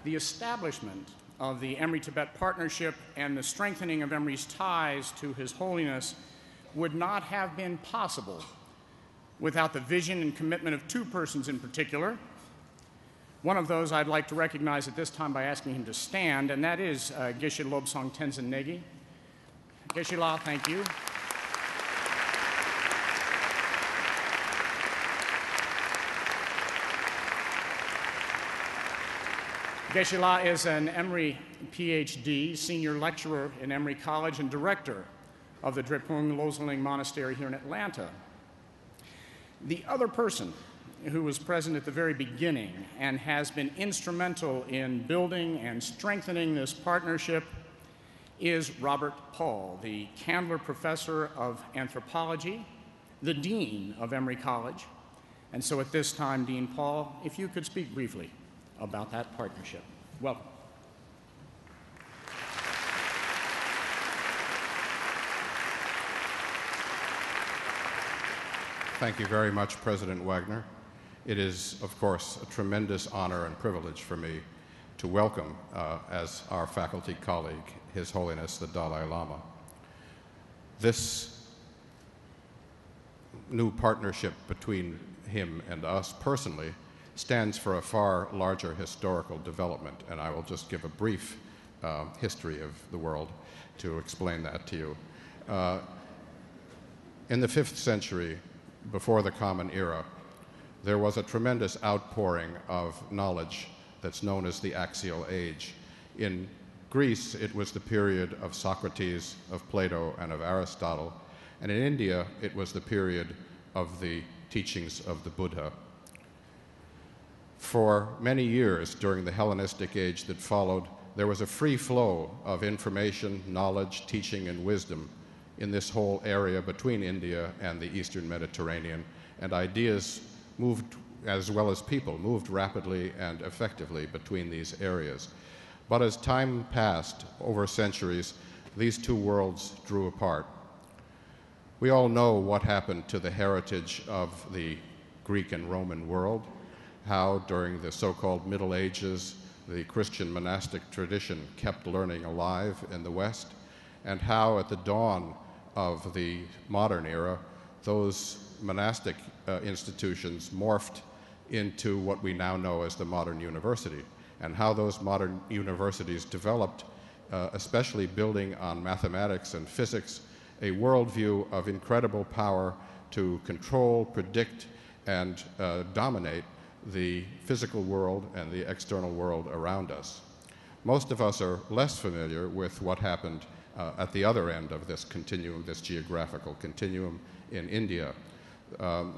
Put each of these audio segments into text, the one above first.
the establishment of the Emory-Tibet Partnership and the strengthening of Emory's ties to His Holiness would not have been possible without the vision and commitment of two persons in particular. One of those I'd like to recognize at this time by asking him to stand, and that is Geshe Lobsang Tenzin Negi. Geshe La, thank you. Geshe La is an Emory PhD, senior lecturer in Emory College and director of the Drepung Loseling Monastery here in Atlanta. The other person who was present at the very beginning and has been instrumental in building and strengthening this partnership is Robert Paul, the Candler Professor of Anthropology, the Dean of Emory College. And so at this time, Dean Paul, if you could speak briefly about that partnership. Welcome. Thank you very much, President Wagner. It is, of course, a tremendous honor and privilege for me to welcome as our faculty colleague, His Holiness the Dalai Lama. This new partnership between him and us personally stands for a far larger historical development, and I will just give a brief history of the world to explain that to you. In the 5th century, before the Common Era, there was a tremendous outpouring of knowledge that's known as the Axial Age. In Greece, it was the period of Socrates, of Plato, and of Aristotle. And in India, it was the period of the teachings of the Buddha. For many years during the Hellenistic age that followed, there was a free flow of information, knowledge, teaching, and wisdom in this whole area between India and the Eastern Mediterranean, and ideas moved, as well as people, moved rapidly and effectively between these areas. But as time passed over centuries, these two worlds drew apart. We all know what happened to the heritage of the Greek and Roman world, how during the so-called Middle Ages, the Christian monastic tradition kept learning alive in the West, and how at the dawn of the modern era, those monastic institutions morphed into what we now know as the modern university, and how those modern universities developed, especially building on mathematics and physics, a worldview of incredible power to control, predict, and dominate the physical world and the external world around us. Most of us are less familiar with what happened at the other end of this continuum, this geographical continuum in India.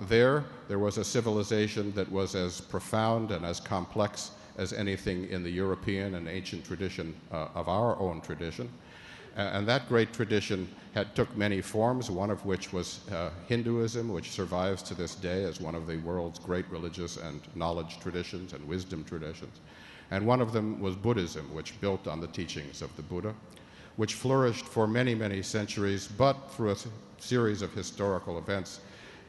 There was a civilization that was as profound and as complex as anything in the European and ancient tradition of our own tradition. And that great tradition took many forms, one of which was Hinduism, which survives to this day as one of the world's great religious and knowledge traditions and wisdom traditions. And one of them was Buddhism, which built on the teachings of the Buddha, which flourished for many, many centuries, but through a series of historical events,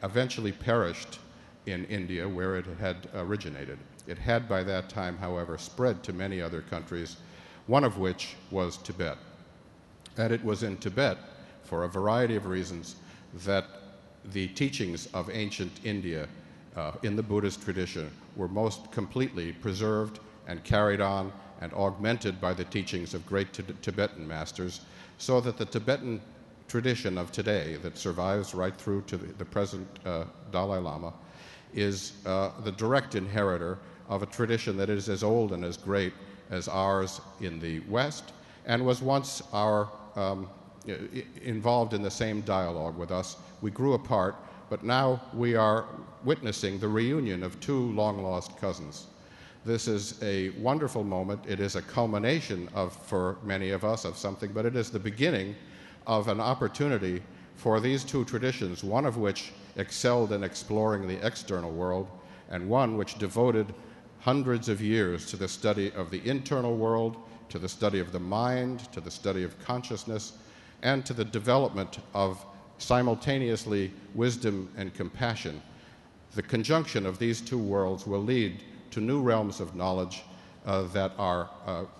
eventually perished in India, where it had originated. It had by that time, however, spread to many other countries, one of which was Tibet. And it was in Tibet, for a variety of reasons, that the teachings of ancient India in the Buddhist tradition were most completely preserved and carried on and augmented by the teachings of great Tibetan masters, so that the Tibetan tradition of today that survives right through to the present Dalai Lama is the direct inheritor of a tradition that is as old and as great as ours in the West, and was once involved in the same dialogue with us. We grew apart, but now we are witnessing the reunion of two long-lost cousins. This is a wonderful moment. It is a culmination of, for many of us, of something, but it is the beginning of an opportunity for these two traditions, one of which excelled in exploring the external world, and one which devoted hundreds of years to the study of the internal world, to the study of the mind, to the study of consciousness, and to the development of simultaneously wisdom and compassion. The conjunction of these two worlds will lead to new realms of knowledge, that are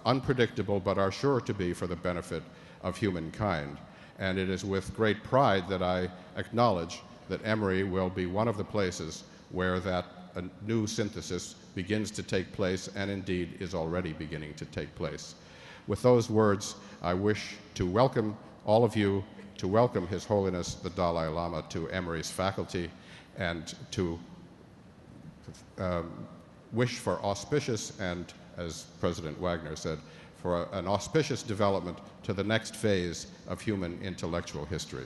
unpredictable but are sure to be for the benefit of humankind. And it is with great pride that I acknowledge that Emory will be one of the places where that new synthesis begins to take place, and indeed is already beginning to take place. With those words, I wish to welcome all of you, to welcome His Holiness the Dalai Lama to Emory's faculty, and to wish for auspicious and, as President Wagner said, for an auspicious development to the next phase of human intellectual history.